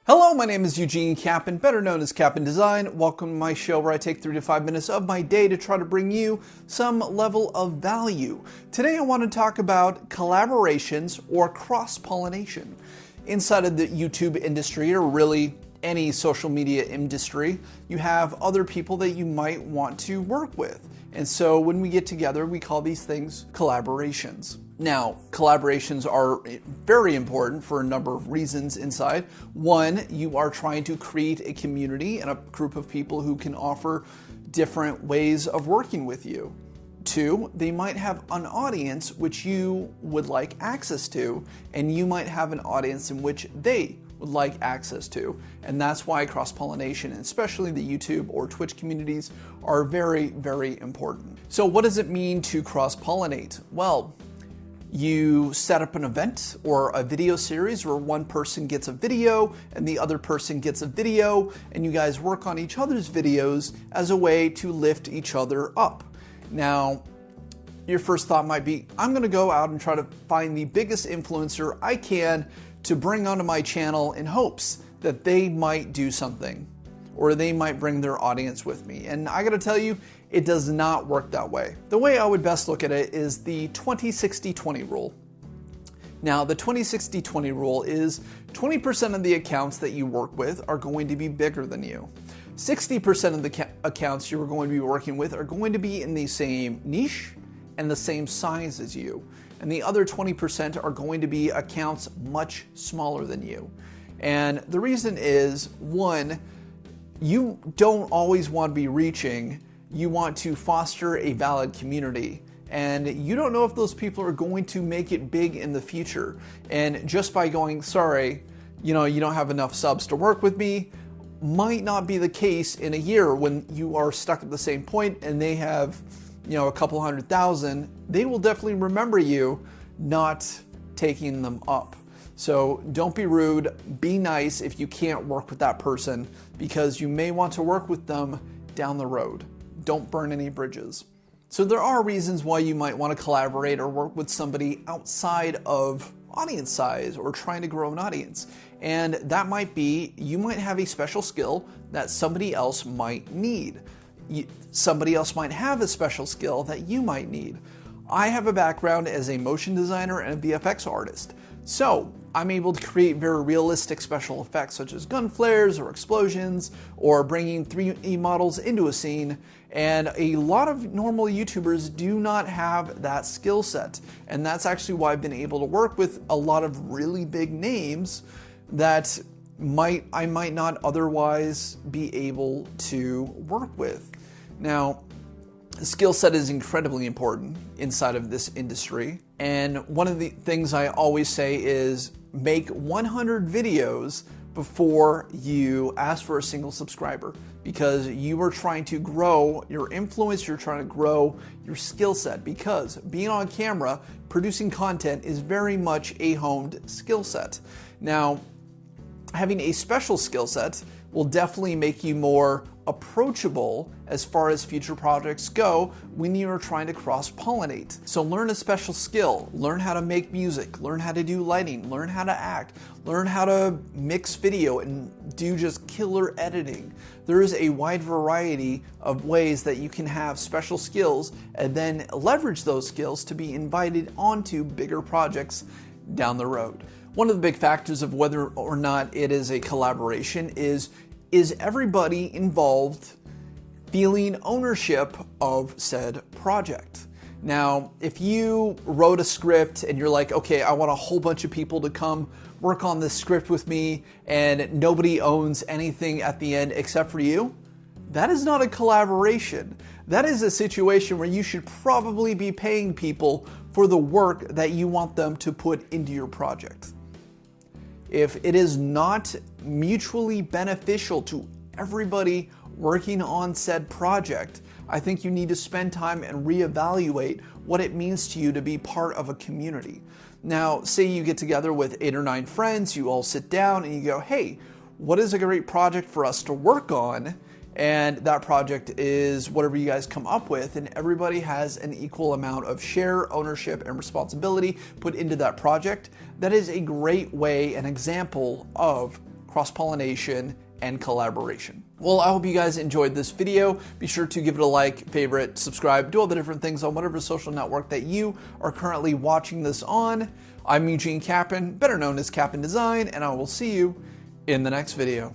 Hello, my name is Eugene Capon, better known as Capon Design. Welcome to my show where I take 3 to 5 minutes of my day to try to bring you some level of value. Today I want to talk about collaborations or cross-pollination. Inside of the YouTube industry, or really any social media industry, you have other people that you might want to work with. And so when we get together, we call these things collaborations. Now, collaborations are very important for a number of reasons inside. One, you are trying to create a community and a group of people who can offer different ways of working with you. Two, they might have an audience which you would like access to, and you might have an audience in which they would like access to. And that's why cross-pollination, and especially the YouTube or Twitch communities, are very, very important. So what does it mean to cross-pollinate? Well, you set up an event or a video series where one person gets a video and the other person gets a video, and you guys work on each other's videos as a way to lift each other up. Now, your first thought might be, I'm going to go out and try to find the biggest influencer I can to bring onto my channel in hopes that they might do something or they might bring their audience with me. And I got to tell you, it does not work that way. The way I would best look at it is the 20-60-20 rule. Now, the 20-60-20 rule is 20% of the accounts that you work with are going to be bigger than you. 60% of the accounts you're going to be working with are going to be in the same niche and the same size as you. And the other 20% are going to be accounts much smaller than you. And the reason is, one, you don't always want to be reaching. You want to foster a valid community. And you don't know if those people are going to make it big in the future. And just by going, sorry, you don't have enough subs to work with me, might not be the case in a year when you are stuck at the same point and they have, a couple 100,000, they will definitely remember you not taking them up. So don't be rude, be nice if you can't work with that person, because you may want to work with them down the road. Don't burn any bridges. So there are reasons why you might want to collaborate or work with somebody outside of audience size or trying to grow an audience. And that might be, you might have a special skill that somebody else might need. Somebody else might have a special skill that you might need. I have a background as a motion designer and a VFX artist. So I'm able to create very realistic special effects such as gun flares or explosions or bringing 3D models into a scene. And a lot of normal YouTubers do not have that skill set. And that's actually why I've been able to work with a lot of really big names that I might not otherwise be able to work with. Now, skill set is incredibly important inside of this industry. And one of the things I always say is make 100 videos before you ask for a single subscriber, because you are trying to grow your influence, you're trying to grow your skill set, because being on camera, producing content is very much a honed skill set. Now, having a special skill set will definitely make you more approachable as far as future projects go when you are trying to cross-pollinate. So learn a special skill, learn how to make music, learn how to do lighting, learn how to act, learn how to mix video and do just killer editing. There is a wide variety of ways that you can have special skills and then leverage those skills to be invited onto bigger projects down the road. One of the big factors of whether or not it is a collaboration is everybody involved feeling ownership of said project? Now, if you wrote a script and you're like, okay, I want a whole bunch of people to come work on this script with me and nobody owns anything at the end except for you, that is not a collaboration. That is a situation where you should probably be paying people for the work that you want them to put into your project. If it is not mutually beneficial to everybody working on said project, I think you need to spend time and reevaluate what it means to you to be part of a community. Now, say you get together with 8 or 9 friends, you all sit down and you go, hey, what is a great project for us to work on? And that project is whatever you guys come up with, and everybody has an equal amount of share, ownership, and responsibility put into that project. That is a great way, an example of cross-pollination, and collaboration. Well, I hope you guys enjoyed this video. Be sure to give it a like, favorite, subscribe, do all the different things on whatever social network that you are currently watching this on. I'm Eugene Capon, better known as Capon Design, and I will see you in the next video.